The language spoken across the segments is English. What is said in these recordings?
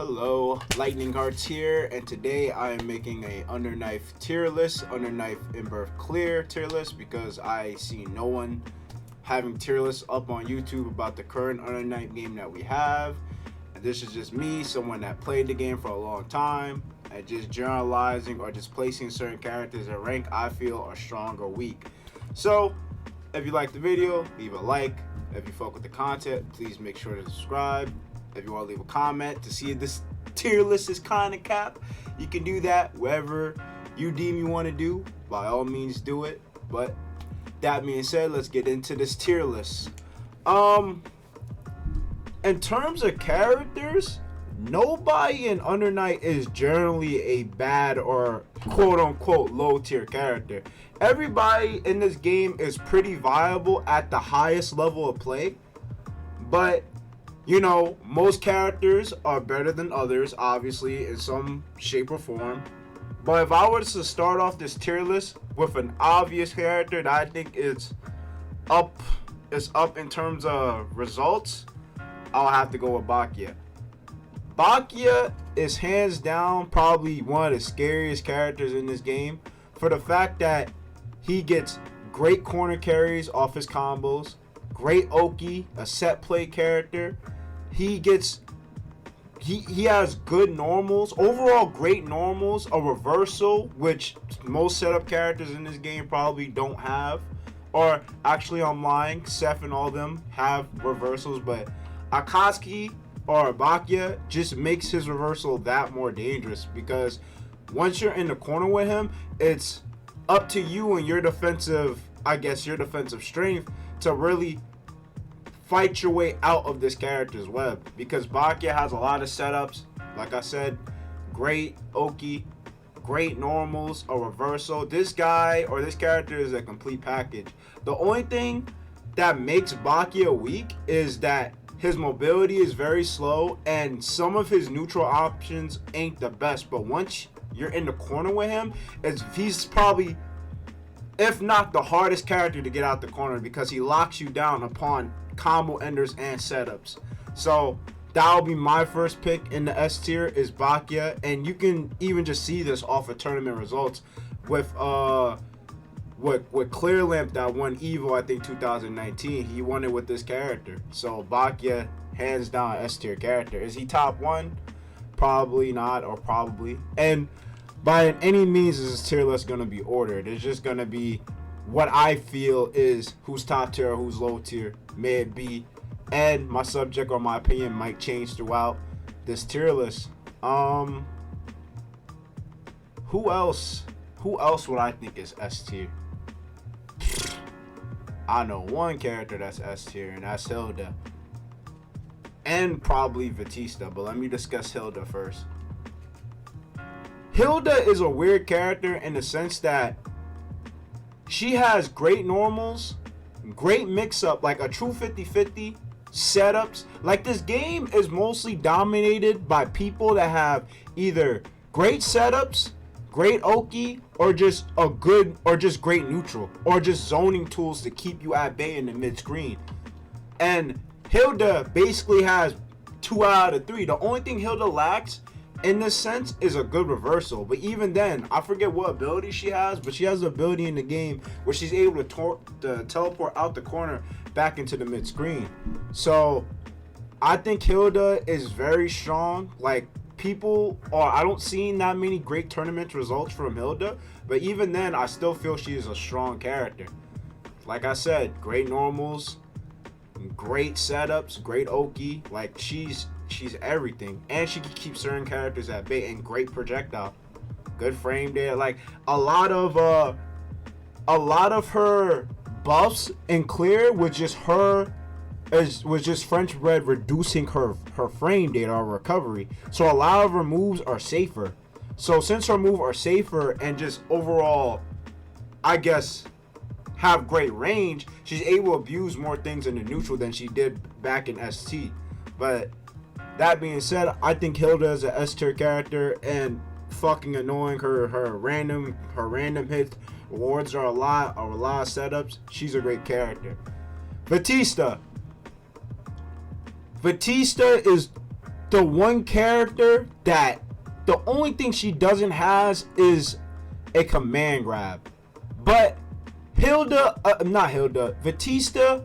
Hello, Lightning Hearts here, and today I am making a Underknife tier list, Underknife in Birth Clear tier list, because I see no one having tier lists up on YouTube about the current Underknife game that we have. And this is just me, someone that played the game for a long time, and just generalizing or just placing certain characters at rank I feel are strong or weak. So, if you like the video, leave a like. If you fuck with the content, please make sure to subscribe. If you want to leave a comment to see if this tier list is kind of cap, you can do that wherever you deem you want to do. By all means, do it. But that being said, let's get into this tier list. In terms of characters, nobody in Underknight is generally a bad or quote-unquote low-tier character. Everybody in this game is pretty viable at the highest level of play, but you know, most characters are better than others, obviously, in some shape or form. But if I was to start off this tier list with an obvious character that I think is up in terms of results, I'll have to go with Byakuya. Byakuya is hands down probably one of the scariest characters in this game for the fact that he gets great corner carries off his combos, great Oki, a set play character. He has good normals, overall great normals, a reversal, which most setup characters in this game probably don't have. Or actually, I'm lying, Seth and all of them have reversals, but Akatsuki or Byakuya just makes his reversal that more dangerous, because once you're in the corner with him, it's up to you and your defensive strength to really fight your way out of this character's web, because Byakuya has a lot of setups. Like I said, great Oki, great normals, a reversal. This guy or this character is a complete package. The only thing that makes Byakuya weak is that his mobility is very slow and some of his neutral options ain't the best. But once you're in the corner with him, he's probably, if not the hardest character to get out the corner, because he locks you down upon combo enders and setups. So that'll be my first pick in the S tier is Byakuya, and you can even just see this off of tournament results with Clear Lamp that won Evo, I think 2019. He won it with this character. So Byakuya, hands down S tier character. Is he top one? Probably not, or probably. And by any means is this tier list gonna be ordered. It's just gonna be what I feel is who's top tier or who's low tier, may it be, and my subject or my opinion might change throughout this tier list. Who else would I think is S tier? I know one character that's S tier, and that's Hilda, and probably Vatista, but let me discuss Hilda first. Hilda is a weird character in the sense that she has great normals, great mix-up, like a true 50-50 setups. Like, this game is mostly dominated by people that have either great setups, great Oki, or just great neutral, or just zoning tools to keep you at bay in the mid-screen. And Hilda basically has 2 out of 3. The only thing Hilda lacks in this sense is a good reversal, but even then, I forget what ability she has, but she has the ability in the game where she's able to teleport out the corner back into the mid screen. So I think Hilda is very strong. Like, I don't see that many great tournament results from Hilda, but even then, I still feel she is a strong character. Like I said, great normals, great setups, great Oki. Like, she's everything, and she can keep certain characters at bay, and great projectile, good frame data. Like, a lot of her buffs in Clear was just French Red reducing her frame data or recovery, so a lot of her moves are safer. So since her moves are safer and just overall, I guess, have great range, she's able to abuse more things in the neutral than she did back in ST. But that being said, I think Hilda is an S tier character, and fucking annoying. Her random hits, rewards are a lot of setups. She's a great character. Vatista is the one character that the only thing she doesn't has is a command grab. But Vatista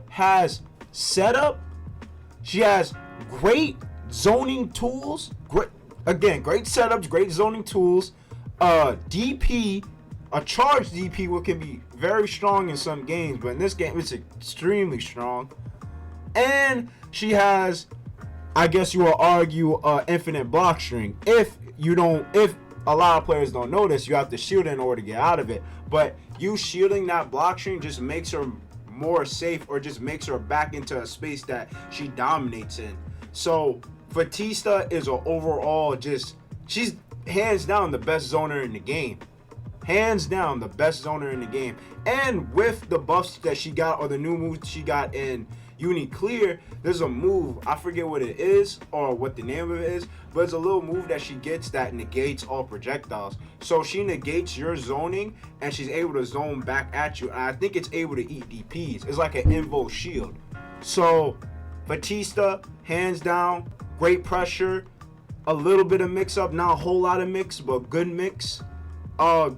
has setup. She has great zoning tools. Great setups, great zoning tools. DP, a charged DP, what can be very strong in some games, but in this game it's extremely strong. And she has, I guess you will argue, infinite block string. If a lot of players don't know this, you have to shield in order to get out of it. But you shielding that block string just makes her more safe, or just makes her back into a space that she dominates in. So Vatista is an overall she's hands down the best zoner in the game. Hands down the best zoner in the game. And with the buffs that she got, or the new moves she got in Clear, there's a move, I forget what it is or what the name of it is, but it's a little move that she gets that negates all projectiles. So she negates your zoning and she's able to zone back at you, and I think it's able to eat DPs. It's like an invo shield. So Vatista, hands down, great pressure, a little bit of mix up, not a whole lot of mix, but good mix.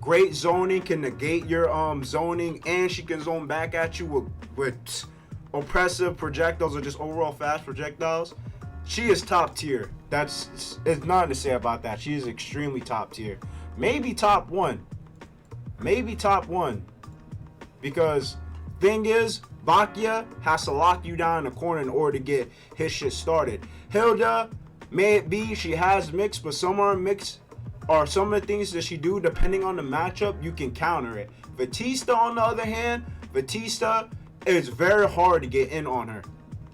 Great zoning, can negate your zoning, and she can zone back at you with oppressive projectiles, or just overall fast projectiles. She is top tier. It's nothing to say about that. She is extremely top tier. Maybe top one. Because thing is, Bakia has to lock you down in the corner in order to get his shit started. Hilda, may it be she has mix, but some are mixed, or some of the things that she do, depending on the matchup, you can counter it. Vatista, on the other hand, it's very hard to get in on her,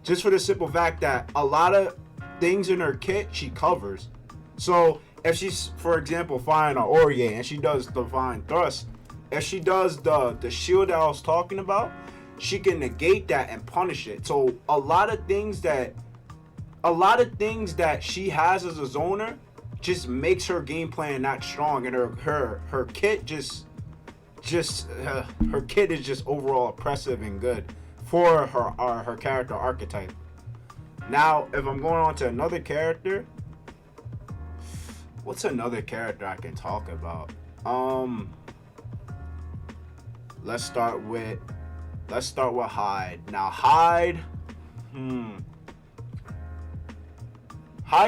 just for the simple fact that a lot of things in her kit she covers. So if she's, for example, firing an Orie and she does divine thrust, if she does the shield that I was talking about, she can negate that and punish it. So a lot of things that she has as a zoner just makes her game plan not strong, and her kit her kit is just overall oppressive and good for her character archetype. Now, if I'm going on to another character, what's another character I can talk about? Let's start with Hyde. Now Hyde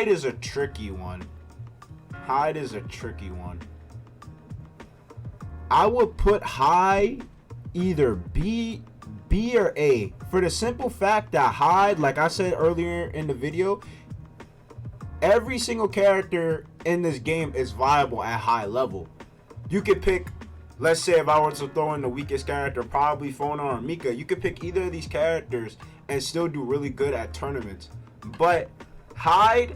is a tricky one. I would put Hyde either B or A, for the simple fact that Hyde, like I said earlier in the video, every single character in this game is viable at high level. You could pick, let's say if I were to throw in the weakest character, probably Phonon or Mika, you could pick either of these characters and still do really good at tournaments. But Hyde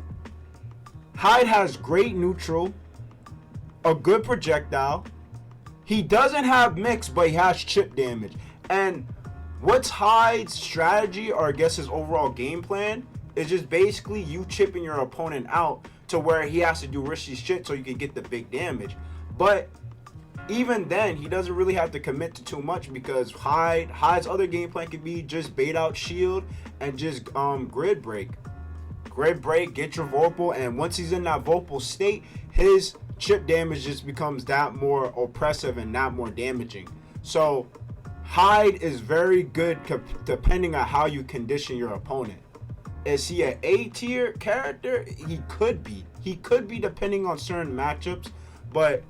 has great neutral, a good projectile. He doesn't have mix, but he has chip damage. And what's Hyde's strategy, or I guess his overall game plan, is just basically you chipping your opponent out to where he has to do risky shit so you can get the big damage. But even then, he doesn't really have to commit to too much, because Hyde's other game plan could be just bait out shield and just grid break. Grid break, get your Vorpal, and once he's in that Vorpal state, his chip damage just becomes that more oppressive and that more damaging. So Hyde is very good depending on how you condition your opponent. Is he an A tier character? He could be depending on certain matchups, but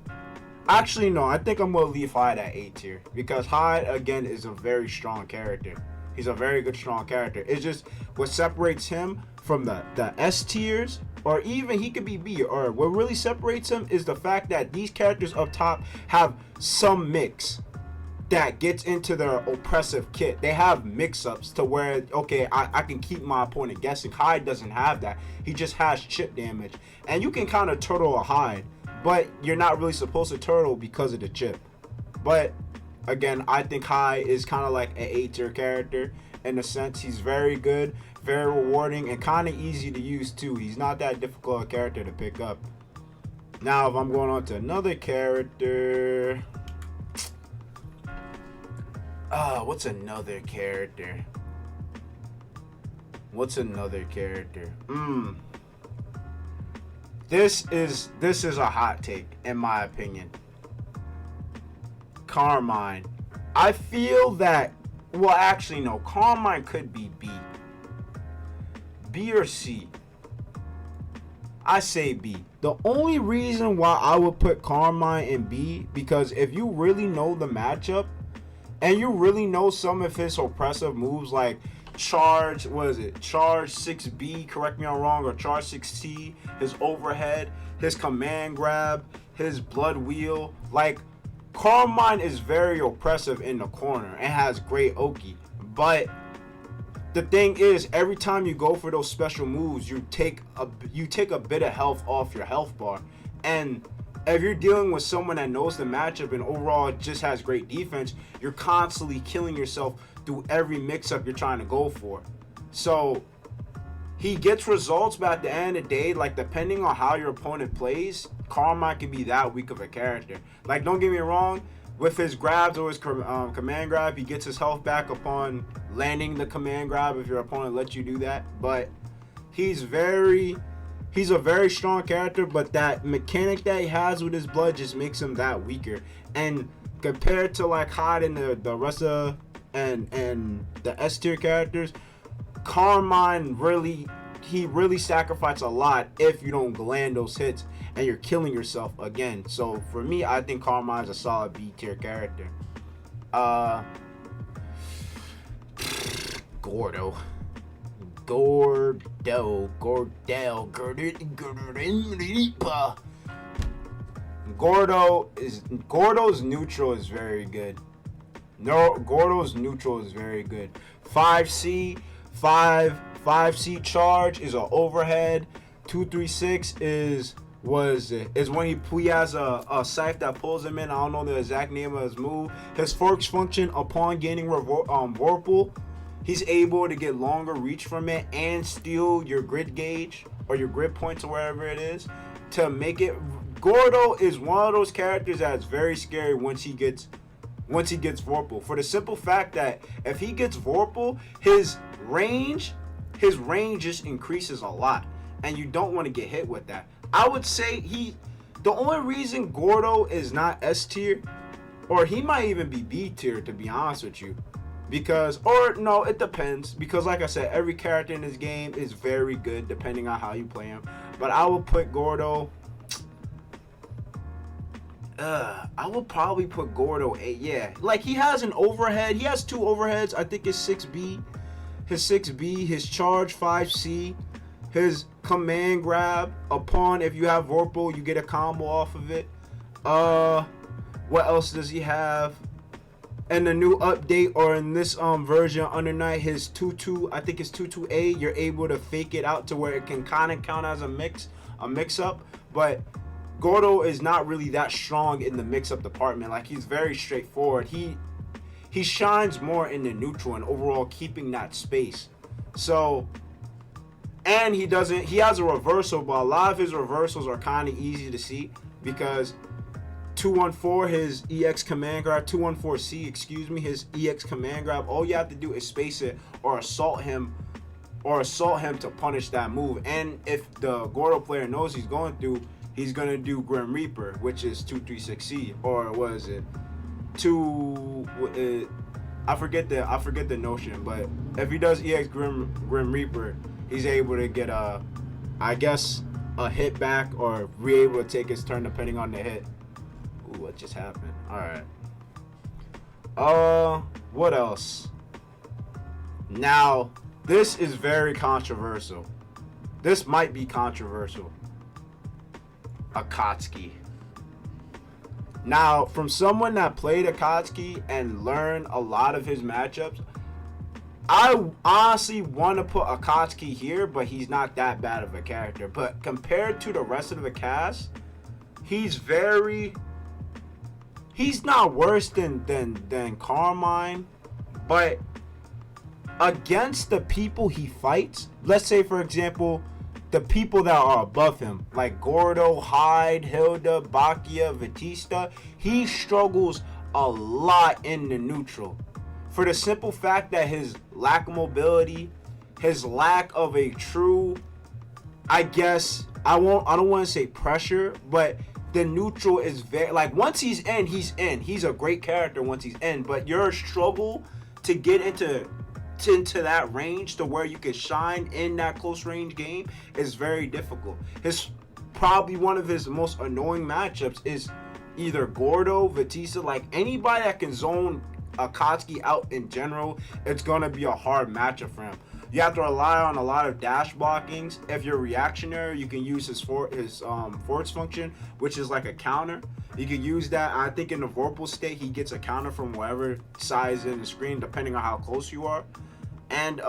actually no, I think I'm gonna leave Hyde at A tier, because Hyde again is a very strong character. He's a very good strong character. It's just what separates him from the S tiers, or even he could be B, or what really separates him is the fact that these characters up top have some mix that gets into their oppressive kit. They have mix-ups to where, okay, I can keep my opponent guessing. Hyde doesn't have that. He just has chip damage. And you can kind of turtle a Hyde, but you're not really supposed to turtle because of the chip. But again, I think Hyde is kind of like an A-tier character in a sense. He's very good, very rewarding, and kind of easy to use too. He's not that difficult a character to pick up. Now, if I'm going on to another character... what's another character? This is a hot take in my opinion. Carmine. I feel that, well, actually no, Carmine could be B. B or C. I say B. The only reason why I would put Carmine in B, because if you really know the matchup and you really know some of his oppressive moves like charge, what is it? Charge 6B, correct me if I'm wrong, or charge 6C, his overhead, his command grab, his blood wheel. Like, Carmine is very oppressive in the corner and has great Oki. But the thing is, every time you go for those special moves, you take a bit of health off your health bar. And if you're dealing with someone that knows the matchup and overall just has great defense, you're constantly killing yourself through every mix-up you're trying to go for. So he gets results, but at the end of the day, like, depending on how your opponent plays, Carmine can be that weak of a character. Like, don't get me wrong, with his grabs or his command grab, he gets his health back upon landing the command grab if your opponent lets you do that. But he's a very strong character, but that mechanic that he has with his blood just makes him that weaker. And compared to like Hyde and the rest of and the S tier characters, Carmine really sacrifices a lot if you don't land those hits and you're killing yourself again. So for me, I think Carmine's a solid B tier character. Gordaeau. Gordaeau's neutral is very good. Gordaeau's neutral is very good. 5C charge is an overhead. 236 is when he has a scythe that pulls him in. I don't know the exact name of his move. His forks function upon gaining Vorpal. He's able to get longer reach from it and steal your grid gauge or your grid points or wherever it is to make it. Gordaeau is one of those characters that's very scary once he gets Vorpal. For the simple fact that if he gets Vorpal, his range just increases a lot, and you don't want to get hit with that. I would say the only reason Gordaeau is not S tier, or he might even be B tier, to be honest with you. It depends. Because like I said, every character in this game is very good depending on how you play him. But I will put Gordaeau. I will probably put Gordaeau A. Yeah, like he has an overhead. He has two overheads. I think it's 6B. His 6B, his charge 5C, his command grab upon if you have Vorpal, you get a combo off of it. What else does he have? And the new update, or in this version Under Night, his 2-2, I think it's 2-2A, you're able to fake it out to where it can kind of count as a mix-up. But Gordaeau is not really that strong in the mix-up department. Like, he's very straightforward. He shines more in the neutral and overall keeping that space. So, and he has a reversal, but a lot of his reversals are kind of easy to see because 214, his EX command grab, 214C, his EX command grab, all you have to do is space it or assault him to punish that move. And if the Gordaeau player knows he's going to do Grim Reaper, which is 236C, or what is it? I forget the notion, but if he does EX Grim Reaper, he's able to get a hit back or be able to take his turn depending on the hit. Ooh, what just happened? Alright. What else? Now, this is very controversial. This might be controversial. Akatsuki. Now, from someone that played Akatsuki and learned a lot of his matchups, I honestly want to put Akatsuki here, but he's not that bad of a character. But compared to the rest of the cast, he's not worse than Carmine, but against the people he fights, let's say for example, the people that are above him, like Gordaeau, Hyde, Hilda, Bakia, Vatista, he struggles a lot in the neutral. For the simple fact that his lack of mobility, his lack of a true, I don't want to say pressure, but the neutral is very, like, once he's in, he's in. He's a great character once he's in, but your struggle to get into that range to where you can shine in that close range game is very difficult. His probably one of his most annoying matchups is either Gordaeau, Vatista, like anybody that can zone Akatsuki out in general, it's gonna be a hard matchup for him. You have to rely on a lot of dash blockings. If you're reactionary, you can use his force function, which is like a counter. You can use that. I think in the vorpal state, he gets a counter from wherever size in the screen, depending on how close you are. And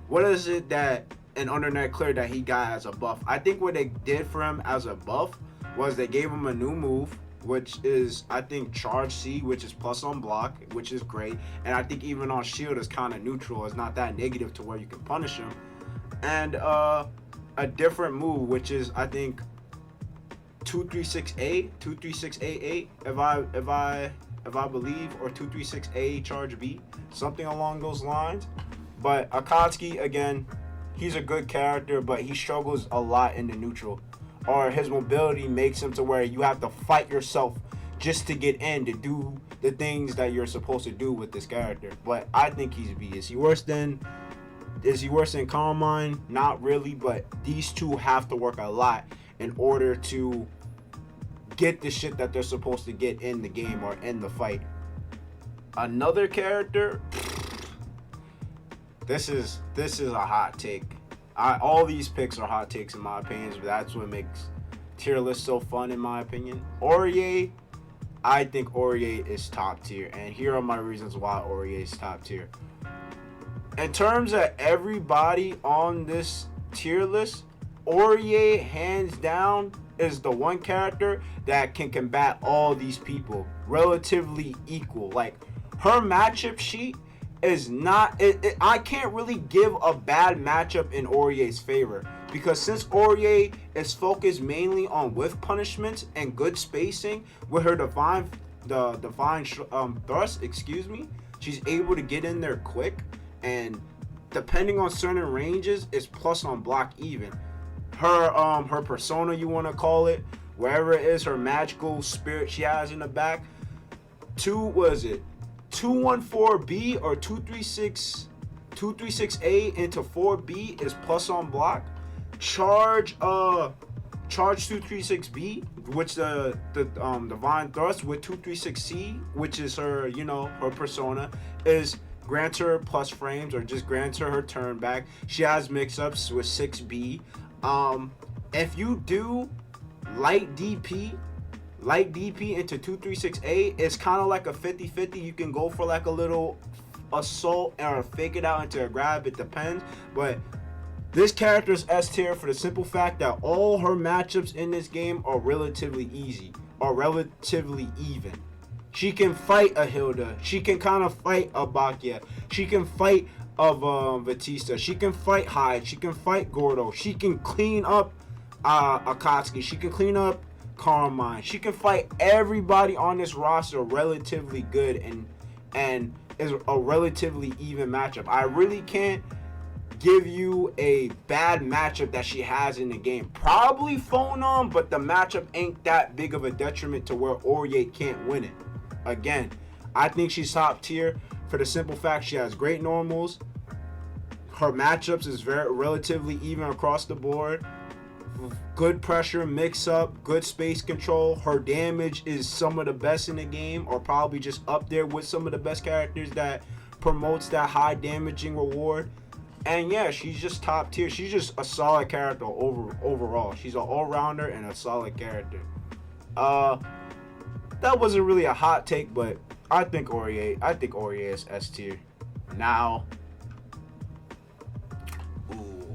what is it that in Undernight Clear that he got as a buff? I think what they did for him as a buff was they gave him a new move, which is, I think, Charge C, which is plus on block, which is great. And I think even on shield is kind of neutral. It's not that negative to where you can punish him. And a different move, which is, I think, 236A, 236A8, if I believe, or 236A Charge B, something along those lines. But Akatsuki, again, he's a good character, but he struggles a lot in the neutral. Or his mobility makes him to where you have to fight yourself just to get in to do the things that you're supposed to do with this character. But I think he's B. Is he worse than Carmine? Not really, but these two have to work a lot in order to get the shit that they're supposed to get in the game or in the fight. Another character, this is a hot take. All these picks are hot takes in my opinion, but that's what makes tier list so fun in my opinion. Orie, I think Orie is top tier, and here are my reasons why Orie is top tier. In terms of everybody on this tier list, Orie hands down is the one character that can combat all these people relatively equal. Like, her matchup sheet is not, I can't really give a bad matchup in Orie's favor, because since Orie is focused mainly on whiff punishments and good spacing with her divine thrust, she's able to get in there quick, and depending on certain ranges, it's plus on block even. Her persona, you want to call it, wherever it is, her magical spirit she has in the back, 214B or 236A into 4B is plus on block. Charge 236B, which the divine thrust with 236C, which is her, her persona, is grants her plus frames or just grants her turn back. She has mix-ups with 6B. If you do light DP into 236A, it's kind of like a 50-50. You can go for like a little assault or fake it out into a grab. It depends. But this character is S tier for the simple fact that all her matchups in this game are relatively easy or relatively even. She can fight a Hilda. She can kind of fight a Bakia. She can fight a Vatista. She can fight Hyde. She can fight Gordaeau. She can clean up Akatsuki. She can clean up Carmine. She can fight everybody on this roster relatively good and is a relatively even matchup. I really can't give you a bad matchup that she has in the game. Probably Phonon, but the matchup ain't that big of a detriment to where Orie can't win it. Again, I think she's top tier for the simple fact she has great normals. Her matchups is very relatively even across the board. Good pressure, mix up, good space control. Her damage is some of the best in the game, or probably just up there with some of the best characters that promotes that high damaging reward. And yeah, she's just top tier. She's just a solid character overall. She's an all-rounder and a solid character. That wasn't really a hot take, but I think Orie is S tier. Now,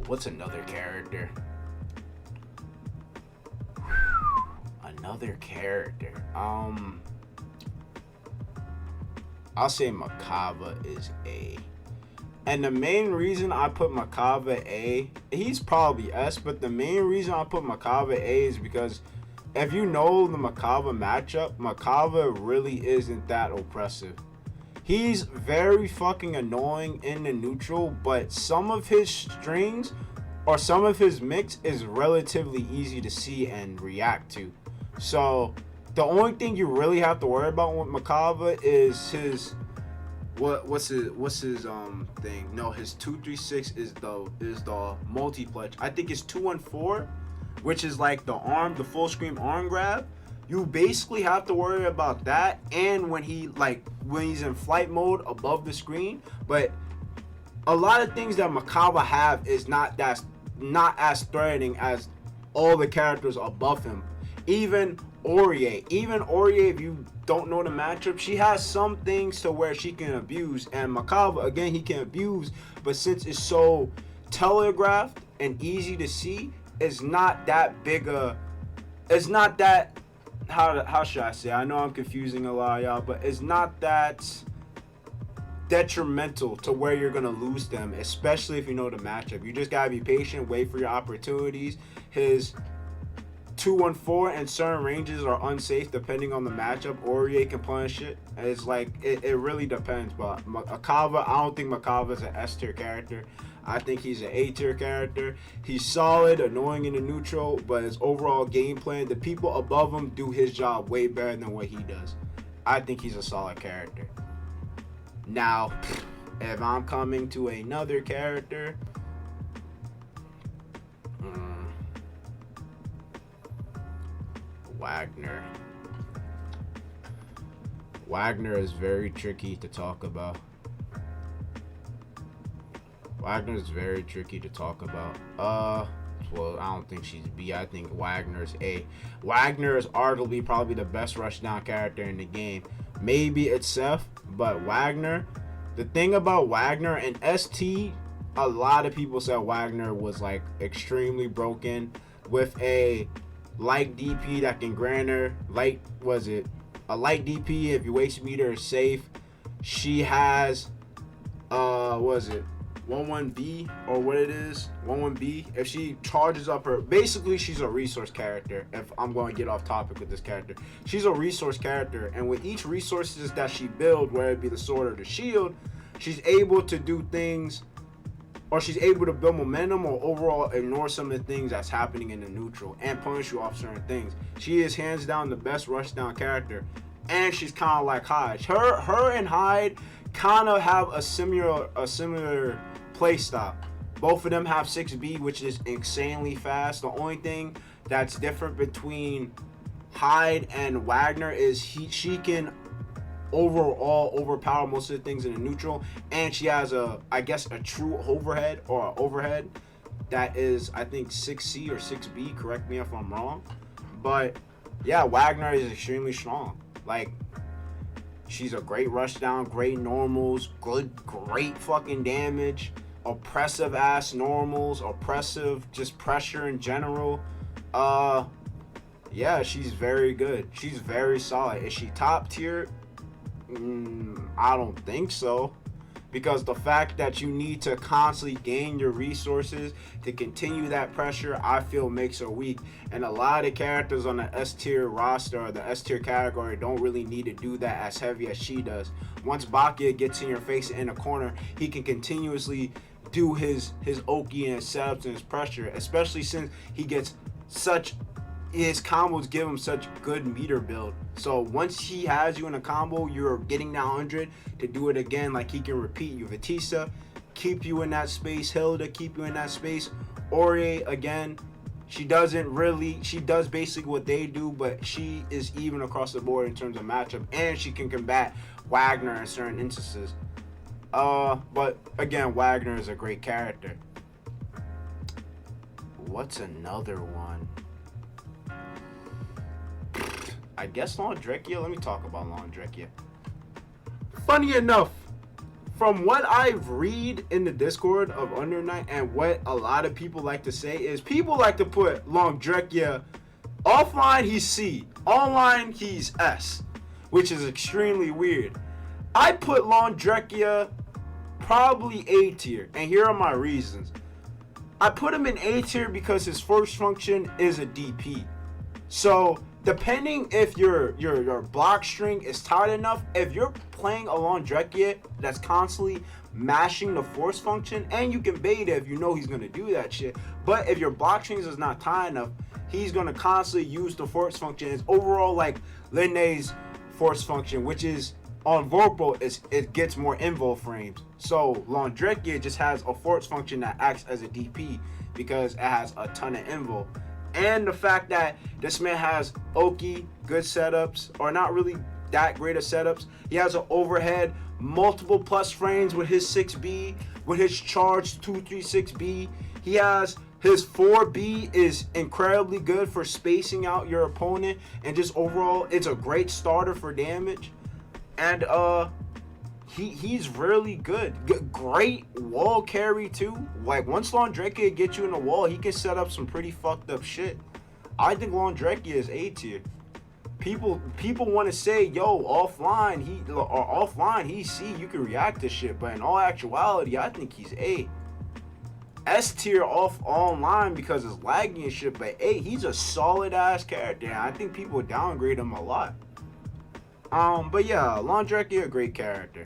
what's another character? Another character. I'll say Mekava is A. And the main reason I put Mekava A, he's probably S, but the main reason I put Mekava A is because if you know the Mekava matchup, Mekava really isn't that oppressive. He's very fucking annoying in the neutral, but some of his strings or some of his mix is relatively easy to see and react to. So the only thing you really have to worry about with Mekava is his what's his thing. No, his 236 is the multiplex. I think it's 214, which is like the full screen arm grab. You basically have to worry about that, and when he's in flight mode above the screen. But a lot of things that Mekava have is not as threatening as all the characters above him. Even Orie, if you don't know the matchup, she has some things to where she can abuse, and Mekava, again, he can abuse, but since it's so telegraphed and easy to see, it's not that how should I say? I know I'm confusing a lot of y'all, but it's not that detrimental to where you're gonna lose them, especially if you know the matchup. You just gotta be patient, wait for your opportunities. His 214 and certain ranges are unsafe depending on the matchup. Orie can punish it. It's like it really depends. But Mekava, I don't think Mekava is an S tier character. I think he's an A tier character. He's solid, annoying in the neutral, but his overall game plan, the people above him do his job way better than what he does. I think he's a solid character. Now, if I'm coming to another character, Wagner. Wagner is very tricky to talk about. Wagner is very tricky to talk about. Well, I don't think she's B. I think Wagner's A. Wagner is arguably probably the best rushdown character in the game. Maybe it's Seth, but Wagner. The thing about Wagner and ST, a lot of people said Wagner was like extremely broken with a light DP that can grant her a light DP if your waste meter is safe. She has 11B or what it is, 11B. If she charges up her, basically she's a resource character. If I'm going to get off topic with this character, she's a resource character, and with each resources that she build, whether it be the sword or the shield, she's able to do things, or she's able to build momentum, or overall ignore some of the things that's happening in the neutral and punish you off certain things. She is hands down the best rushdown character, and she's kind of like Hyde. Her and Hyde kind of have a similar play style. Both of them have 6B, which is insanely fast. The only thing that's different between Hyde and Wagner is she can overall overpower most of the things in the neutral, and she has a true overhead that is, I think, 6C or 6B. Correct me if I'm wrong, but yeah, Wagner is extremely strong. Like, she's a great rushdown, great normals, great fucking damage, oppressive ass normals, oppressive just pressure in general. Yeah, she's very good. She's very solid. Is she top tier? I don't think so, because the fact that you need to constantly gain your resources to continue that pressure, I feel makes her weak. And a lot of characters on the S tier roster or the S tier category don't really need to do that as heavy as she does. Once Bakia gets in your face in a corner, he can continuously do his Oki and setups and his pressure, especially since his combos give him such good meter build. So once he has you in a combo, you're getting that 100 to do it again. Like, he can repeat you. Vatista, keep you in that space. Hilda, keep you in that space. Orie, again, she does basically what they do, but she is even across the board in terms of matchup, and she can combat Wagner in certain instances. But again, Wagner is a great character. What's another one? I guess Londrekia. Let me talk about Londrekia. Funny enough, from what I've read in the Discord of Under Night and what a lot of people like to say is, people like to put Londrekia offline, he's C, online he's S, which is extremely weird. I put Londrekia probably A tier, and here are my reasons. I put him in A tier because his first function is a DP. So depending if your block string is tight enough, if you're playing a Londrekia that's constantly mashing the force function, and you can bait it if you know he's gonna do that shit, But if your block strings is not high enough, he's going to constantly use the force function. It's overall like Linne's force function, which is on Vorpal, it gets more invo frames. So Londrekia just has a force function that acts as a DP because it has a ton of invo. And the fact that this man has Okie, good setups, or not really that great of setups. He has an overhead, multiple plus frames with his 6B, with his charge 236B. He has his 4B is incredibly good for spacing out your opponent, and just overall, it's a great starter for damage. And he's really good. Great wall carry too. Like once Londrekia gets you in the wall, he can set up some pretty fucked up shit. I think Londrekia is A tier. People want to say, yo, offline he's C, you can react to shit, but in all actuality, I think he's A. S tier online because it's laggy and shit, but A, he's a solid ass character. And I think people downgrade him a lot. But yeah, Londrekia, great character.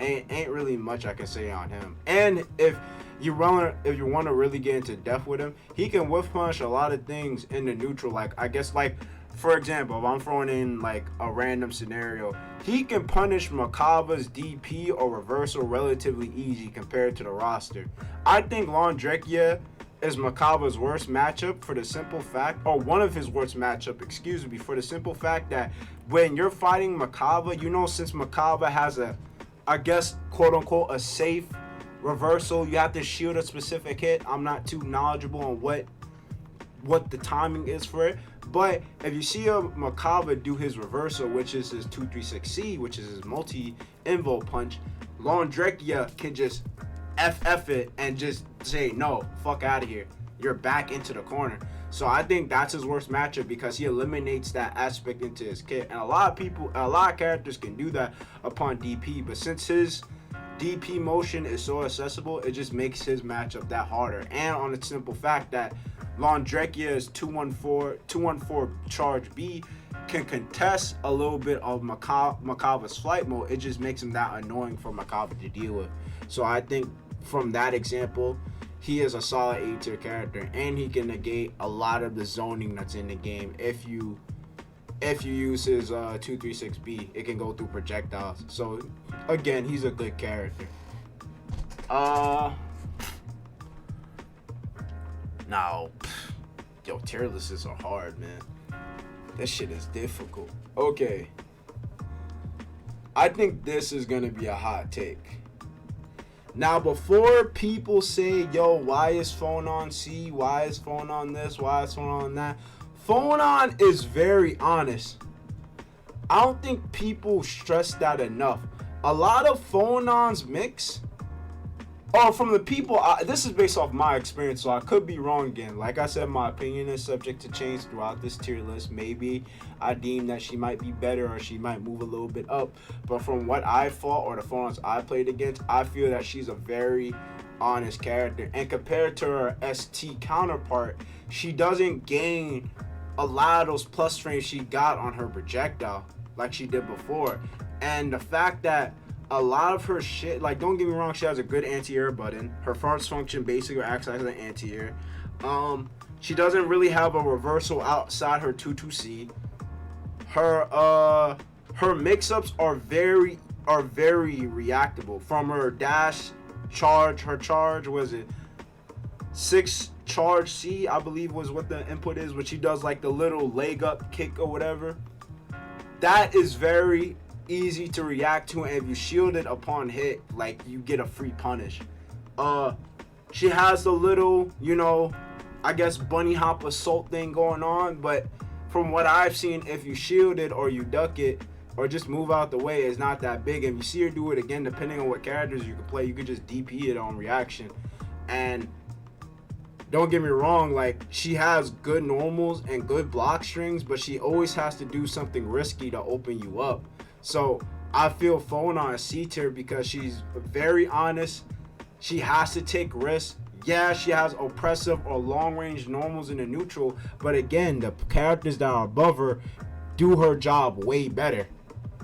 Ain't really much I can say on him. And if you want to really get into depth with him, he can whiff punish a lot of things in the neutral. Like I guess like for example, if I'm throwing in like a random scenario, he can punish Mekava's DP or reversal relatively easy compared to the roster. I think Londrekia is Mekava's worst matchup for the simple fact, or one of his worst matchup, for the simple fact that when you're fighting Mekava, you know, since Mekava has a, I guess, quote unquote, a safe reversal, you have to shield a specific hit. I'm not too knowledgeable on what the timing is for it. But if you see a Mekava do his reversal, which is his 236C, which is his multi-invo punch, Londrekia can just FF it and just say, no, fuck out of here. You're back into the corner. So I think that's his worst matchup because he eliminates that aspect into his kit. And a lot of characters can do that upon DP, but since his DP motion is so accessible, it just makes his matchup that harder. And on the simple fact that Londrekia's 214 charge B can contest a little bit of Mekava's flight mode, it just makes him that annoying for Mekava to deal with. So I think from that example, he is a solid A tier character, and he can negate a lot of the zoning that's in the game. If you use his 236B, it can go through projectiles. So again, he's a good character. Now, yo, tier lists are hard, man. This shit is difficult. Okay. I think this is gonna be a hot take. Now, before people say, yo, why is Phonon C? Why is Phonon this? Why is Phonon that? Phonon is very honest. I don't think people stress that enough. A lot of Phonon's mix, or from the people, this is based off my experience, so I could be wrong again. Like I said, my opinion is subject to change throughout this tier list. Maybe I deem that she might be better or she might move a little bit up. But from what I fought or the Phonons I played against, I feel that she's a very honest character. And compared to her ST counterpart, she doesn't gain a lot of those plus frames she got on her projectile like she did before. And the fact that a lot of her shit, like, don't get me wrong, she has a good anti-air button. Her force function basically acts as an anti-air. She doesn't really have a reversal outside her 2-2C. Her mix-ups are very reactable. From her dash charge, her charge was it 6 charge C, I believe was what the input is, when she does like the little leg up kick or whatever. That is very easy to react to, and if you shield it upon hit, like, you get a free punish. She has a little, you know, I guess bunny hop assault thing going on, but from what I've seen, if you shield it or you duck it or just move out the way, it's not that big. And if you see her do it again, depending on what characters you can play, you could just DP it on reaction. And don't get me wrong, like, she has good normals and good block strings, but she always has to do something risky to open you up. So I feel Phonon is C tier because she's very honest. She has to take risks. Yeah, she has oppressive or long range normals in the neutral, but again, the characters that are above her do her job way better.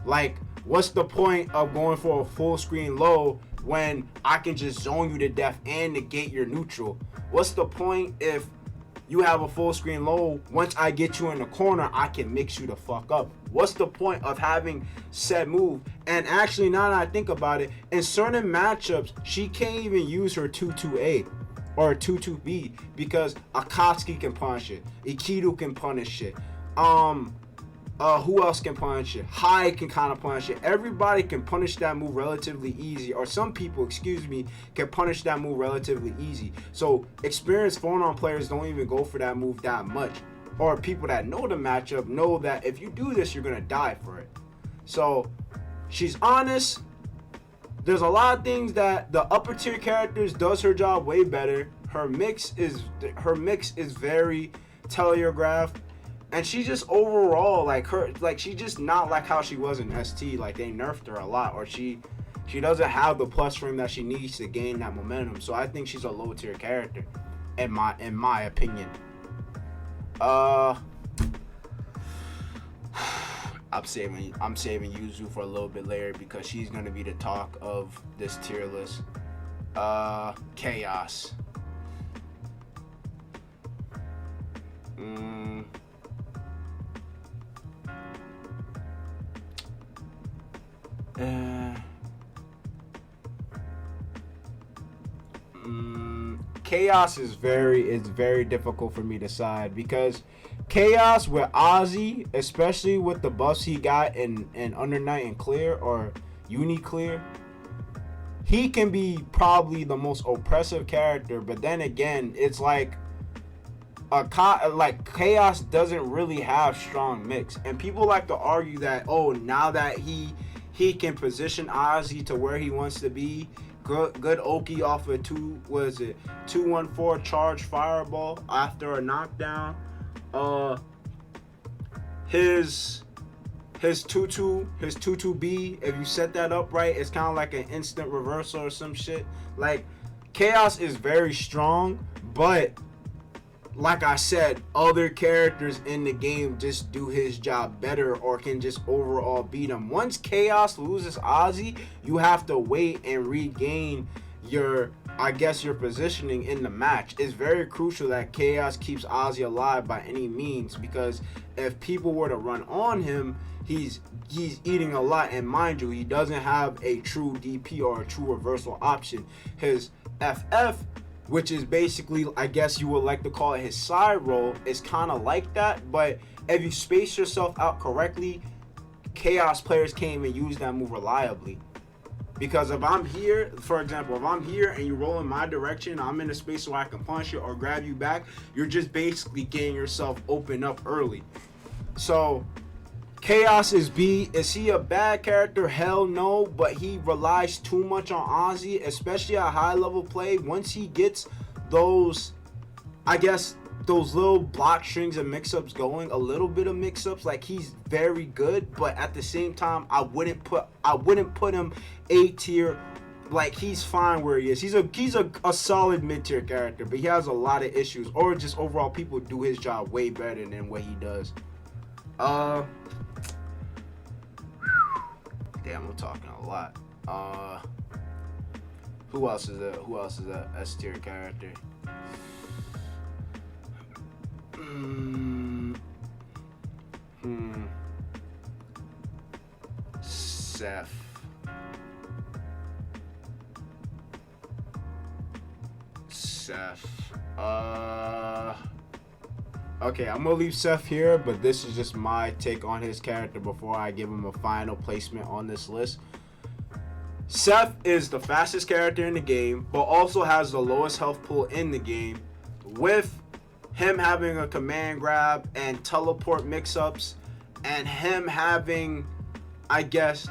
Like, what's the point of going for a full screen low when I can just zone you to death and negate your neutral? What's the point if you have a full screen low? Once I get you in the corner, I can mix you the fuck up. What's the point of having said move? And actually, now that I think about it, in certain matchups, she can't even use her 2-2A or 2-2B because Akatsuki can punish it. Ikiru can punish it. Who else can punish it? Hyde can kind of punish it. Everybody can punish that move relatively easy, or some people, can punish that move relatively easy. So experienced Phonon players don't even go for that move that much, or people that know the matchup know that if you do this, you're gonna die for it. So she's honest. There's a lot of things that the upper tier characters does her job way better. Her mix is very telegraphed. And she just overall, she's just not like how she was in ST. Like, they nerfed her a lot, or she doesn't have the plus frame that she needs to gain that momentum. So I think she's a low tier character, in my opinion. I'm saving Yuzu for a little bit later because she's gonna be the talk of this tier list. Chaos. Chaos is very difficult for me to decide because Chaos with Ozzy, especially with the buffs he got in Under Night and Clear or Uni Clear, he can be probably the most oppressive character. But then again, it's like Chaos doesn't really have strong mix, and people like to argue that now that he can position Ozzy to where he wants to be. Good Oki off of 214 charge fireball after a knockdown. His 2-2B, if you set that up right, it's kind of like an instant reversal or some shit. Like, Chaos is very strong, but like I said, other characters in the game just do his job better or can just overall beat him. Once Chaos loses Ozzy, you have to wait and regain your positioning in the match. It's very crucial that Chaos keeps Ozzy alive by any means, because if people were to run on him, he's eating a lot, and mind you, he doesn't have a true DP or a true reversal option. His FF, which is basically, I guess you would like to call it his side roll, is kind of like that, but if you space yourself out correctly, Chaos players can't even use that move reliably. Because if I'm here, for example, if I'm here and you roll in my direction, I'm in a space where I can punch you or grab you back, you're just basically getting yourself open up early. So Chaos is B. Is he a bad character? Hell no, but he relies too much on Ozzy, especially at high level play. Once he gets those little block strings and mix-ups going, a little bit of mix-ups, like, he's very good, but at the same time, I wouldn't put him A tier. Like, he's fine where he is. He's a solid mid-tier character, but he has a lot of issues, or just overall people do his job way better than what he does. Damn, I'm talking a lot. Who else is a S tier character? Seth. Okay, I'm gonna leave Seth here, but this is just my take on his character before I give him a final placement on this list. Seth is the fastest character in the game, but also has the lowest health pool in the game, with him having a command grab and teleport mix-ups, and him having, I guess,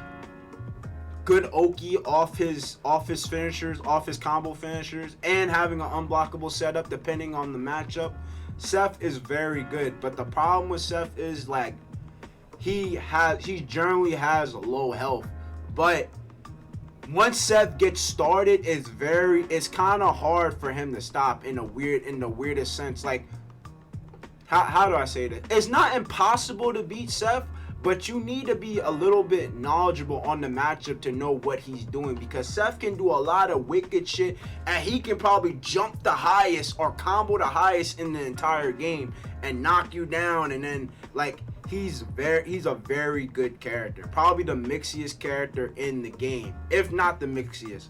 good Oki off his finishers, off his combo finishers, and having an unblockable setup depending on the matchup. Seth is very good, but the problem with Seth is, like, he generally has low health, but once Seth gets started, it's kind of hard for him to stop in the weirdest sense. Like, how do I say this? It's not impossible to beat Seth, but you need to be a little bit knowledgeable on the matchup to know what he's doing, because Seth can do a lot of wicked shit, and he can probably jump the highest or combo the highest in the entire game and knock you down. And then like he's a very good character, probably the mixiest character in the game, if not the mixiest.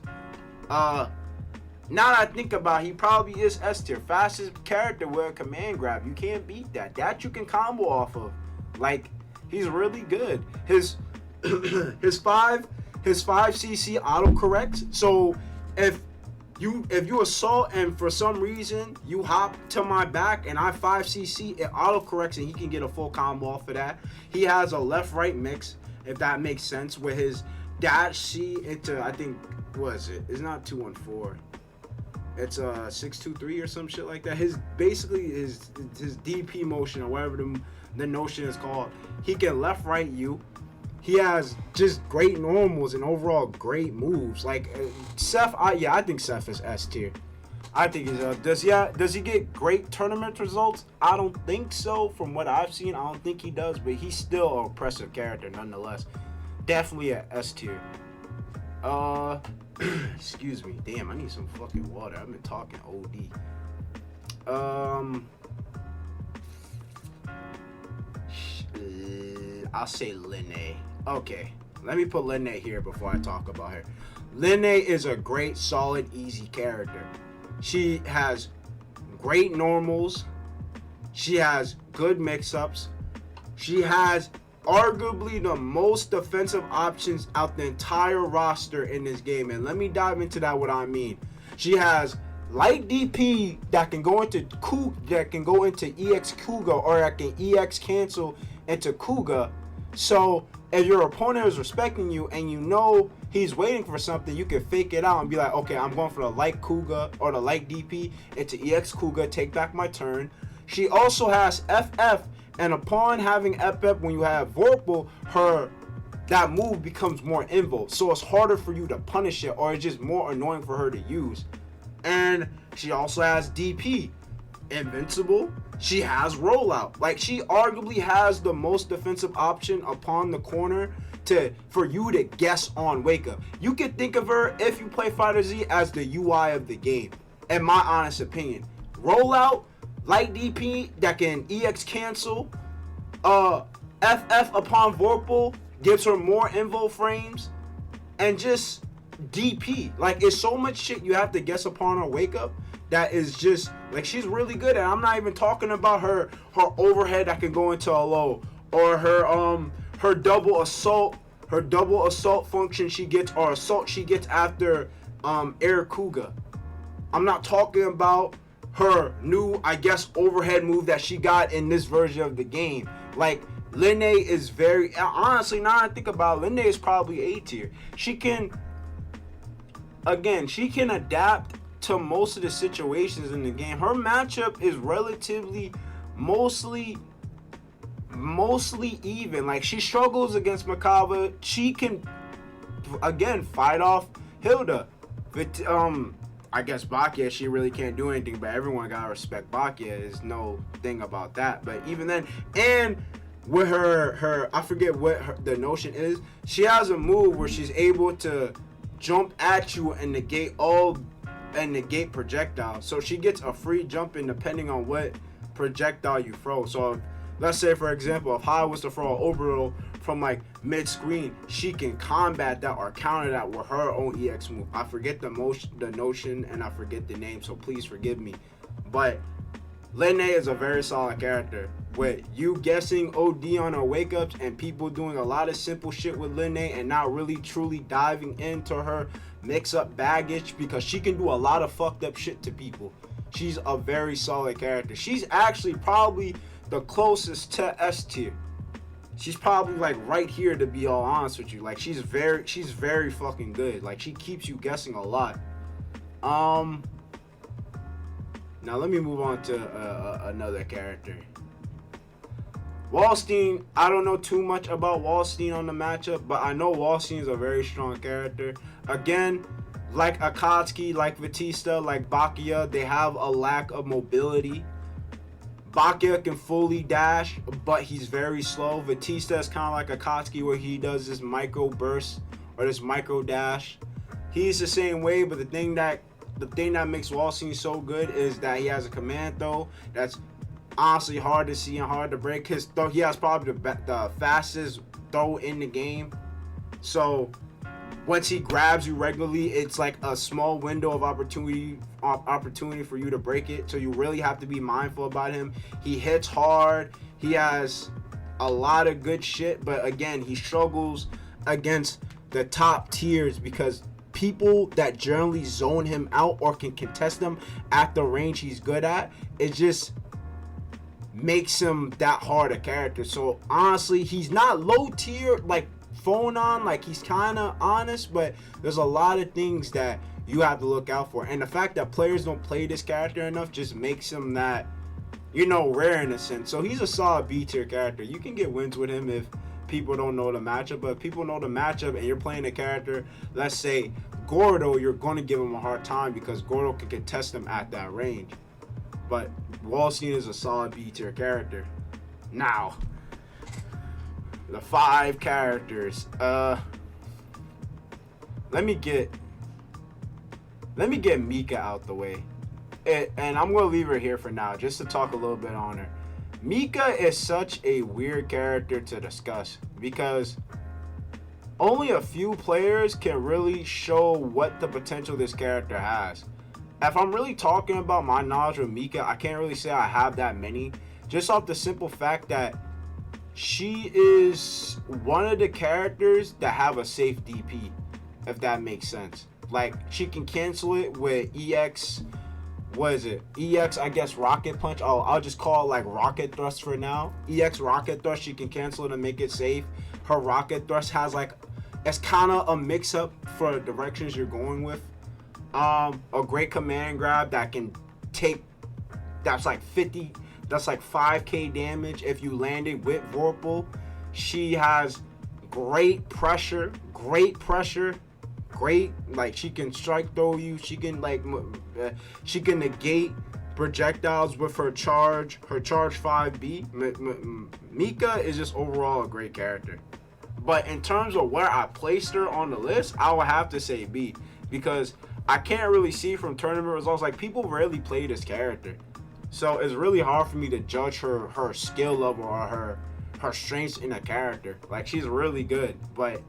Now that I think about it, he probably is S tier. Fastest character with a command grab. You can't beat that. That you can combo off of. Like, he's really good. His 5 CC autocorrects. So if you assault and for some reason you hop to my back and I 5 CC, it autocorrects and he can get a full combo off of that. He has a left-right mix, if that makes sense, with his dash C into, I think, what is it? It's not 214. It's 623 or some shit like that. His DP motion, or whatever the notion is called. He can left right you. He has just great normals and overall great moves. Like Seth, I think Seth is S tier. I think he's does he get great tournament results? I don't think so. From what I've seen, I don't think he does, but he's still an impressive character nonetheless. Definitely a S tier. Excuse me. Damn, I need some fucking water. I've been talking OD. I'll say Linne. Okay, let me put Linne here before I talk about her. Linne is a great, solid, easy character. She has great normals. She has good mix-ups. She has arguably the most defensive options out the entire roster in this game, and let me dive into that. What I mean, she has light DP that can go into EX Kuga, or that can EX cancel into Kuga. So if your opponent is respecting you and you know he's waiting for something, you can fake it out and be like, okay, I'm going for the light Kuga or the light DP into EX Kuga, take back my turn. She also has FF. And upon having FF, when you have Vorpal, that move becomes more invo. So it's harder for you to punish it, or it's just more annoying for her to use. And she also has DP. Invincible. She has rollout. Like, she arguably has the most defensive option upon the corner for you to guess on wake up. You can think of her, if you play Fighter Z, as the UI of the game, in my honest opinion. Rollout, light DP that can EX cancel, FF upon Vorpal gives her more invo frames, and just DP. Like, it's so much shit you have to guess upon her wake up that is just, like, she's really good at. I'm not even talking about her overhead that can go into a low, or her double assault function she gets, or assault she gets after Air Kuga. I'm not talking about her new, I guess, overhead move that she got in this version of the game. Like, Linne is very, honestly, now I think about it, Linne is probably A tier. She can adapt to most of the situations in the game. Her matchup is relatively mostly even. Like, she struggles against Merkava. She can, again, fight off Hilda. But, I guess Bakia, she really can't do anything, but everyone gotta respect Bakia. There's no thing about that. But even then, and with her I forget what the notion is, she has a move where she's able to jump at you and negate projectile. So she gets a free jump in depending on what projectile you throw. So let's say, for example, if Hyde was to throw an orbital from like mid-screen, she can combat that or counter that with her own EX move. I forget the notion, and I forget the name, so please forgive me. But Linne is a very solid character. With you guessing OD on her wake-ups and people doing a lot of simple shit with Linne and not really truly diving into her mix-up baggage, because she can do a lot of fucked up shit to people. She's a very solid character. She's actually probably the closest to S tier. She's probably like right here, to be all honest with you. Like, she's very fucking good. Like, she keeps you guessing a lot. Now let me move on to another character. Waldstein. I don't know too much about Waldstein on the matchup, but I know Waldstein is a very strong character. Again, like Akatsuki, like Vatista, like Bakia, they have a lack of mobility. Bakia can fully dash, but he's very slow. Vatista is kind of like Akatsuki, where he does this micro burst or this micro dash. He's the same way, but the thing that makes Waldstein so good is that he has a command throw that's honestly hard to see and hard to break. His throw, he has probably the fastest throw in the game. So once he grabs you regularly, it's like a small window of opportunity for you to break it. So you really have to be mindful about him. He hits hard. He has a lot of good shit, but again, he struggles against the top tiers because people that generally zone him out or can contest him at the range he's good at, it just makes him that hard a character. So honestly, he's not low tier like Phonon, like he's kind of honest, but there's a lot of things that you have to look out for, and the fact that players don't play this character enough just makes him that, you know, rare in a sense. So he's a solid B tier character. You can get wins with him if people don't know the matchup, but if people know the matchup and you're playing a character, let's say Gordaeau, you're going to give him a hard time because Gordaeau can contest him at that range. But Waldstein is a solid B tier character. Now, the 5 characters. Let me get Mika out the way. And I'm going to leave her here for now just to talk a little bit on her. Mika is such a weird character to discuss because only a few players can really show what the potential this character has. If I'm really talking about my knowledge of Mika, I can't really say I have that many, just off the simple fact that she is one of the characters that have a safe DP, if that makes sense. Like, she can cancel it with EX, what is it? EX, I guess, Rocket Punch. Oh, I'll just call it like Rocket Thrust for now. EX Rocket Thrust, she can cancel it and make it safe. Her Rocket Thrust has like, it's kind of a mix-up for directions you're going with. A great command grab that can take, that's like 5k damage if you land it with Vorpal. She has great pressure, like she can strike throw you, she can she can negate projectiles with her charge 5B. Mika is just overall a great character. But in terms of where I placed her on the list, I would have to say B, because I can't really see from tournament results, like people rarely play this character. So it's really hard for me to judge her skill level or her strengths in a character. Like, she's really good, but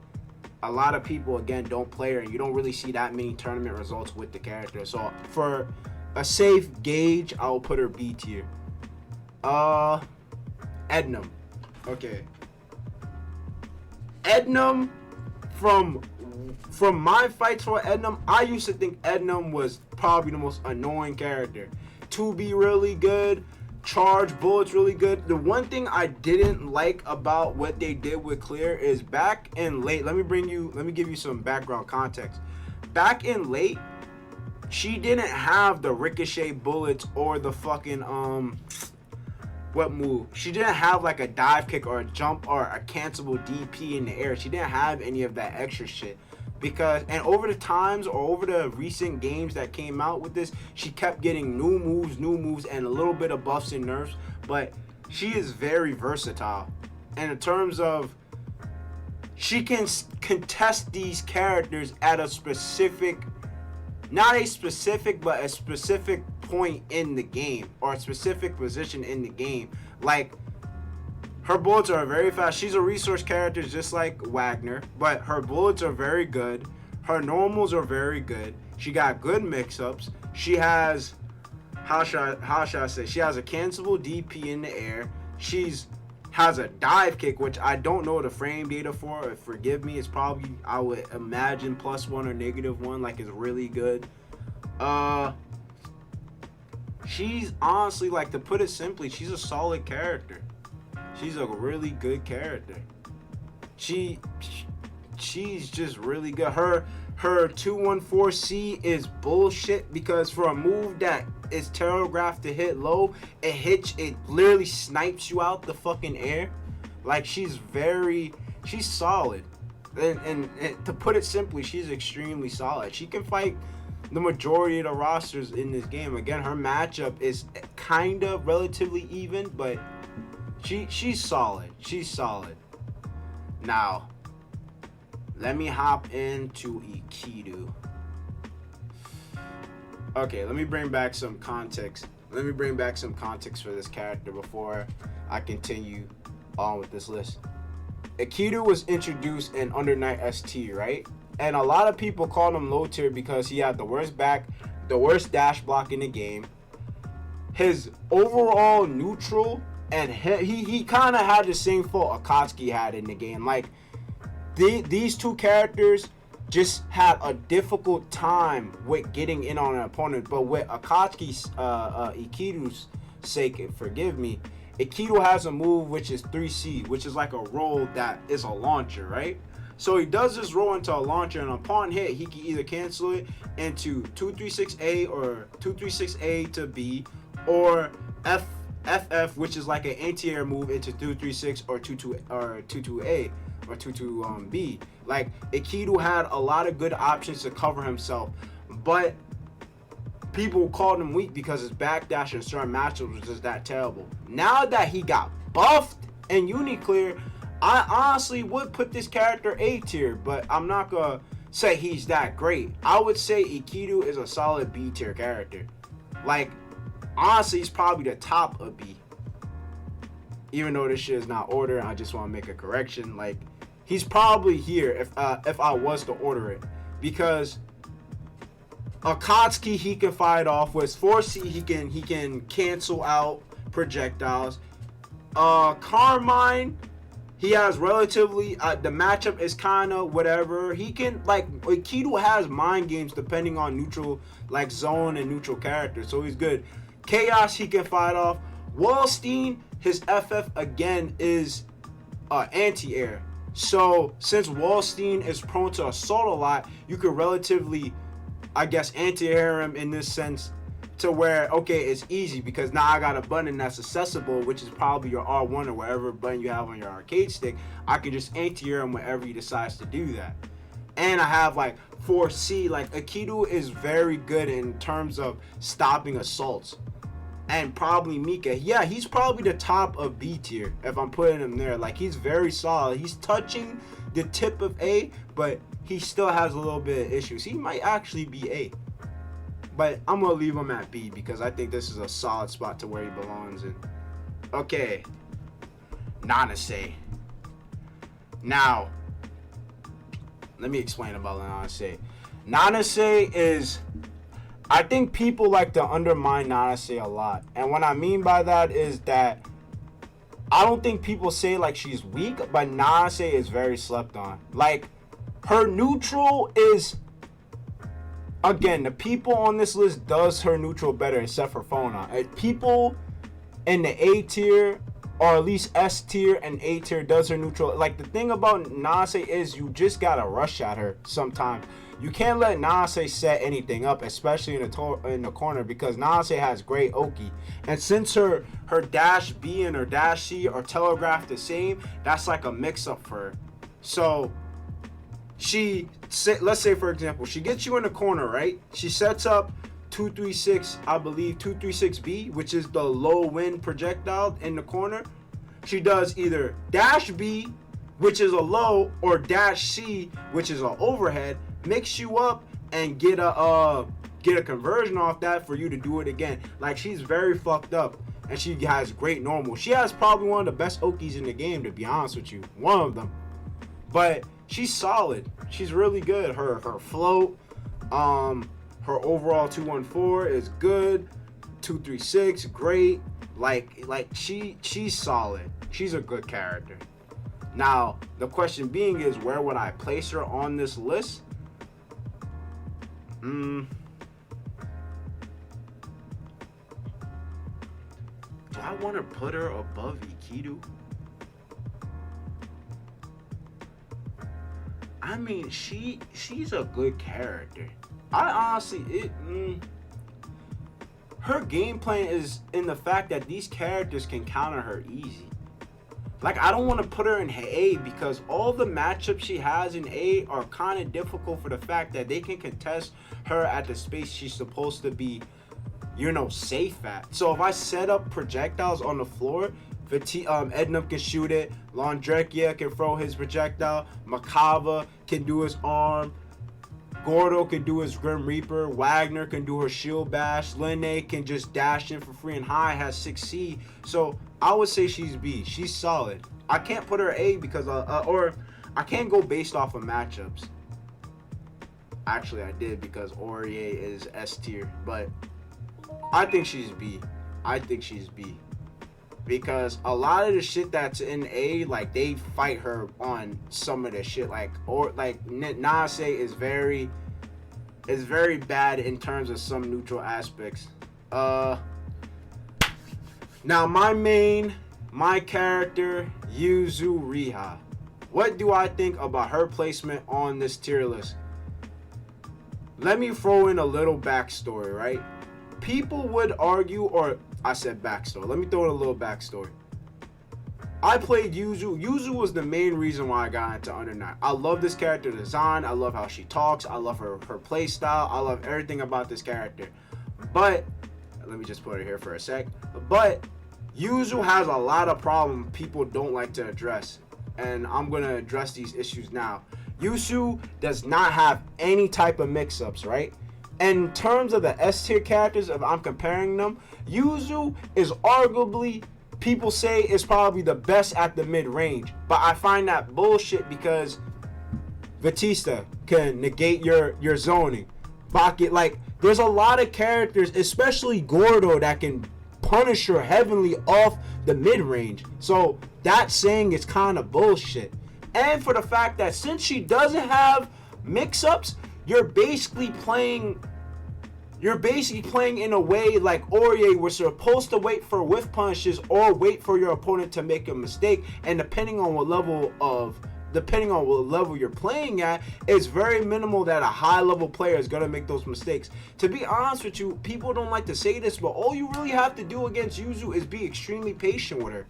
a lot of people, again, don't play her, and you don't really see that many tournament results with the character. So for a safe gauge, I'll put her B tier. Eltnum. Okay. Eltnum, from my fights for Eltnum, I used to think Eltnum was probably the most annoying character. 2B really good, charge bullets really good. The one thing I didn't like about what they did with Clear is back in late, let me give you some background context. Back in late, she didn't have the ricochet bullets or the fucking what move? She didn't have like a dive kick or a jump or a cancelable DP in the air. She didn't have any of that extra shit. Because, and over the times or over the recent games that came out with this, she kept getting new moves, and a little bit of buffs and nerfs. But she is very versatile. And in terms of, she can contest these characters at a specific, not a specific, but a specific point in the game, or a specific position in the game. Like, her bullets are very fast. She's a resource character just like Wagner, but her bullets are very good. Her normals are very good. She got good mix-ups. She has, how should I say? She has a cancelable DP in the air. Has a dive kick, which I don't know the frame data for. Forgive me. It's probably, I would imagine, +1 or -1. Like, it's really good. She's honestly, like, to put it simply, she's a solid character. She's a really good character. She's just really good. Her 214C is bullshit, because for a move that is telegraphed to hit low, it literally snipes you out the fucking air. Like, she's solid. And to put it simply, she's extremely solid. She can fight the majority of the rosters in this game. Again, her matchup is kind of relatively even, but she's solid. She's solid. Now, let me hop into Ikiru. Okay, let me bring back some context. Let me bring back some context for this character before I continue on with this list. Ikiru was introduced in Under Night ST, right? And a lot of people called him low tier because he had the worst dash block in the game. His overall neutral, and he kind of had the same fault Akatsuki had in the game. Like, these two characters just had a difficult time with getting in on an opponent. But with Akatsuki's, Ikiru's sake, forgive me, Ikiru has a move which is 3C, which is like a roll that is a launcher, right? So he does this roll into a launcher, and upon hit, he can either cancel it into 236A or 236A to B, or FF, which is like an anti-air move into 236 or 22A or 22B. Like, Ikiru had a lot of good options to cover himself, but people called him weak because his backdash in certain matchups was just that terrible. Now that he got buffed in Uniclear, I honestly would put this character A tier, but I'm not gonna say he's that great. I would say Ikiru is a solid B tier character. Like, honestly, he's probably the top of B. Even though this shit is not ordered, I just want to make a correction. Like, he's probably here if I was to order it, because Akatsuki he can fight off with 4C. He can cancel out projectiles. Carmine, he has relatively the matchup is kind of whatever. He can, like, Ikiru has mind games depending on neutral, like, zone and neutral character, so he's good. Chaos he can fight off. Waldstein, his FF again is anti-air. So since Waldstein is prone to assault a lot, you could relatively, I guess, anti-air him in this sense, to where, okay, it's easy because now I got a button that's accessible, which is probably your R1 or whatever button you have on your arcade stick. I can just anti-air him whenever he decides to do that. And I have like 4C. Like, Ikiru is very good in terms of stopping assaults. And probably Mika. Yeah, he's probably the top of B tier if I'm putting him there. Like, he's very solid. He's touching the tip of A, but he still has a little bit of issues. He might actually be A. But I'm going to leave him at B because I think this is a solid spot to where he belongs in. Okay. Nanase. Now, let me explain about Nanase. Nanase is, I think people like to undermine Nanase a lot. And what I mean by that is that I don't think people say like she's weak, but Nanase is very slept on. Like, her neutral is, again, the people on this list does her neutral better except for Phonon. People in the A tier, or at least S tier and A tier, does her neutral. Like, the thing about Nanase is you just gotta rush at her sometimes. You can't let Nanase set anything up, especially in the corner, because Nanase has great Oki. And since her dash B and her dash C are telegraphed the same, that's like a mix-up for her. So let's say, for example, she gets you in the corner, right? She sets up 236, I believe 236B, which is the low wind projectile in the corner. She does either dash B, which is a low, or dash C, which is an overhead, mix you up and get a conversion off that for you to do it again. Like, she's very fucked up, and she has great normal. She has probably one of the best Okis in the game, to be honest with you, one of them. But she's solid. She's really good. Her float, her overall 214 is good. 236, great. Like she's solid. She's a good character. Now, the question being is, where would I place her on this list? Do I want to put her above Ikiru? I mean, she's a good character. I honestly, her game plan is in the fact that these characters can counter her easy. like, I don't want to put her in A because all the matchups she has in A are kind of difficult for the fact that they can contest her at the space she's supposed to be, you know, safe at. So if I set up projectiles on the floor, Eltnum can shoot it, Londrekia can throw his projectile, Mekava can do his arm, Gordaeau can do his Grim Reaper, Wagner can do her shield bash, Linne can just dash in for free, and Hyde has 6C. So I would say she's B. She's solid. I can't put her A because, or I can't go based off of matchups. Actually, I did because Orie is S tier, but I think she's B. I think she's B. Because a lot of the shit that's in A, like, they fight her on some of the shit. Like, or like Nanase is very bad in terms of some neutral aspects. Now my character, Yuzu Riha. What do I think about her placement on this tier list? Let me throw in a little backstory, right? People would argue, or I said backstory. Let me throw in a little backstory. I played Yuzu. Yuzu was the main reason why I got into Under Night. I love this character design. I love how she talks. I love her play style. I love everything about this character. But, let me just put it here for a sec. But, Yuzu has a lot of problems people don't like to address. And I'm going to address these issues now. Yuzu does not have any type of mix-ups, right? In terms of the S tier characters, if I'm comparing them, Yuzu is arguably, people say, is probably the best at the mid-range. But I find that bullshit because Vatista can negate your zoning. Bucket, like, there's a lot of characters, especially Gordaeau, that can punish her heavily off the mid-range. So that saying is kind of bullshit. And for the fact that since she doesn't have mix-ups, you're basically playing in a way like Orie, we're supposed to wait for whiff punishes or wait for your opponent to make a mistake, and depending on what level you're playing at, it's very minimal that a high level player is gonna make those mistakes. To be honest with you, people don't like to say this, but all you really have to do against Yuzu is be extremely patient with her.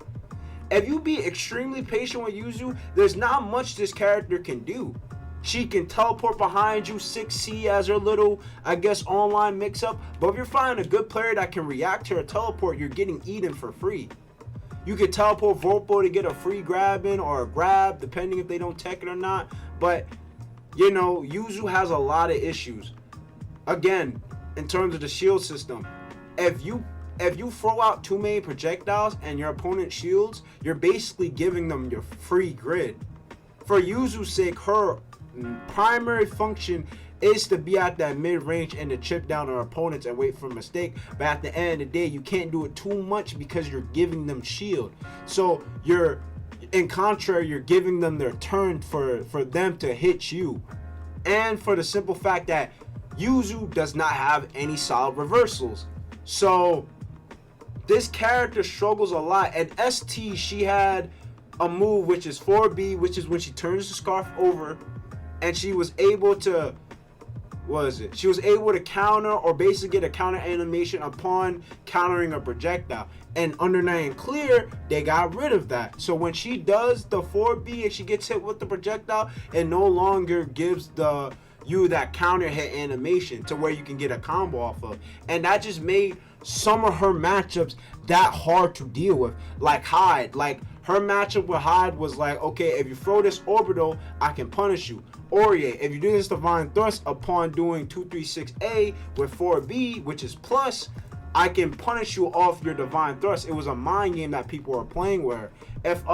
If you be extremely patient with Yuzu, there's not much this character can do. She can teleport behind you, 6C as her little, I guess, online mix-up. But if you're finding a good player that can react to her teleport, you're getting Eden for free. You can teleport Volpo to get a free grab in or a grab, depending if they don't tech it or not. But, you know, Yuzu has a lot of issues. Again, in terms of the shield system, if you throw out too many projectiles and your opponent shields, you're basically giving them your free grid. For Yuzu's sake, her primary function is to be at that mid-range and to chip down our opponents and wait for a mistake. But at the end of the day, you can't do it too much because you're giving them shield. So you're, in contrary, you're giving them their turn for them to hit you. And for the simple fact that Yuzu does not have any solid reversals. So this character struggles a lot. At ST, she had a move which is 4B, which is when she turns the scarf over, and she was able to, she was able to counter or basically get a counter animation upon countering a projectile. And under Night and Clear, they got rid of that. So when she does the 4B and she gets hit with the projectile, it no longer gives you that counter hit animation to where you can get a combo off of. And that just made some of her matchups that hard to deal with. Like Hyde, like her matchup with Hyde was like, okay, if you throw this orbital, I can punish you. Orie, if you do this divine thrust upon doing 236A with 4B, which is plus, I can punish you off your divine thrust. It was a mind game that people were playing with her. If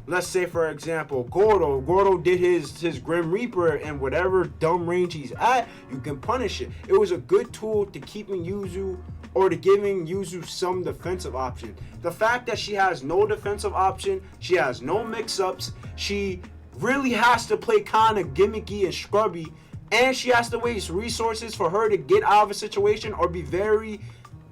let's say for example, Gordaeau did his Grim Reaper in whatever dumb range he's at, you can punish it. It was a good tool to keeping Yuzu, or to giving Yuzu some defensive option. The fact that she has no defensive option, she has no mix-ups, she really has to play kind of gimmicky and scrubby, and she has to waste resources for her to get out of a situation or be very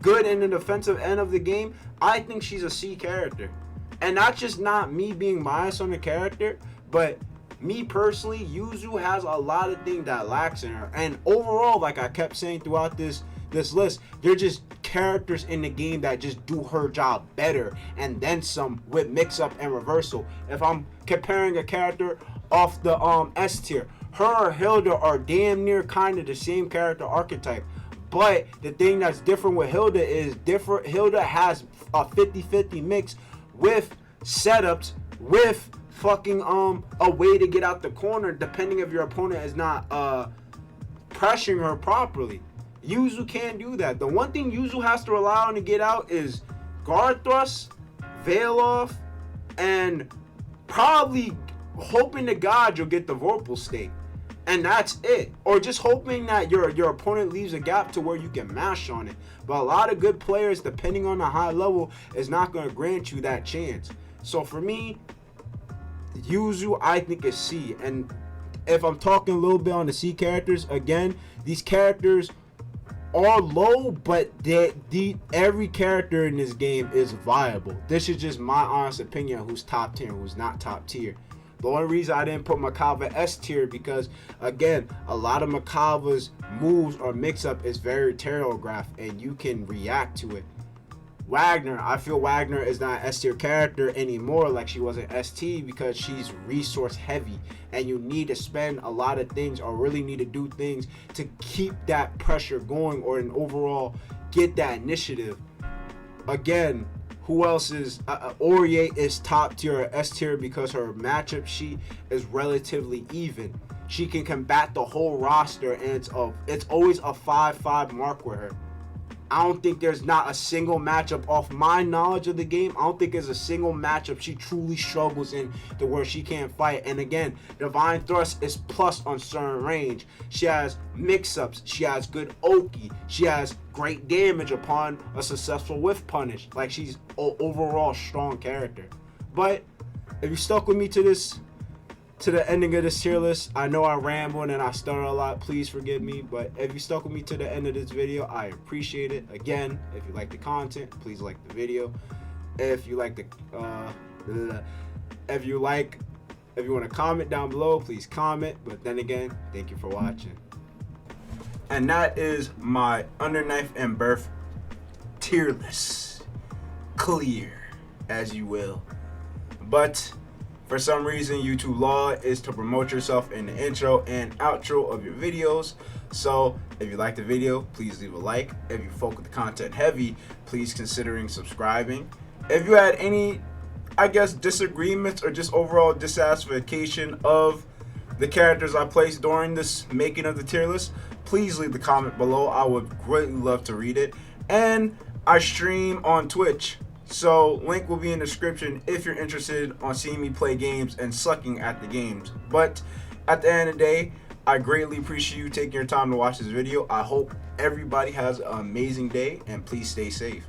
good in the defensive end of the game. I think she's a C character. And not just not me being biased on the character, but me personally, Yuzu has a lot of things that lacks in her. And overall, like I kept saying throughout this list, there just characters in the game that just do her job better, and then some with mix-up and reversal. If I'm comparing a character off the S tier, her or Hilda are damn near kind of the same character archetype. But the thing that's different with Hilda is Hilda has a 50-50 mix with setups, with fucking a way to get out the corner depending if your opponent is not pressuring her properly. Yuzu can't do that. The one thing Yuzu has to rely on to get out is guard thrust, veil off, and probably hoping to God you'll get the Vorpal stake. And that's it. Or just hoping that your opponent leaves a gap to where you can mash on it. But a lot of good players, depending on the high level, is not going to grant you that chance. So for me, Yuzu, I think, is C. And if I'm talking a little bit on the C characters, again, these characters are low, but every character in this game is viable. This is just my honest opinion of who's top tier and who's not top tier. The only reason I didn't put Mekava S tier because, again, a lot of Mekava's moves or mix-up is very choreographed and you can react to it. Wagner, I feel Wagner is not an S tier character anymore like she was in ST because she's resource heavy and you need to spend a lot of things or really need to do things to keep that pressure going or an overall get that initiative. Again, who else is Orie is top tier, S tier because her matchup sheet is relatively even. She can combat the whole roster and it's always a 5-5 mark with her. I don't think there's not a single matchup off my knowledge of the game. I don't think there's a single matchup she truly struggles in to where she can't fight. And again, Divine Thrust is plus on certain range. She has mix-ups. She has good Oki. She has great damage upon a successful whiff punish. Like, she's an overall strong character. But if you stuck with me to the ending of this tier list, I know I rambled and I stuttered a lot, please forgive me, but if you stuck with me to the end of this video, I appreciate it. Again, if you like the content, please like the video. If you like if you want to comment down below, please comment. But then again, thank you for watching. And that is my Underknife and Birth tier list. Clear, as you will. But for some reason, YouTube law is to promote yourself in the intro and outro of your videos. So if you like the video, please leave a like. If you fuck with the content heavy, please considering subscribing. If you had any, I guess, disagreements or just overall dissatisfaction of the characters I placed during this making of the tier list, please leave the comment below. I would greatly love to read it. And I stream on Twitch. So link will be in the description if you're interested on seeing me play games and sucking at the games. But at the end of the day, I greatly appreciate you taking your time to watch this video. I hope everybody has an amazing day and please stay safe.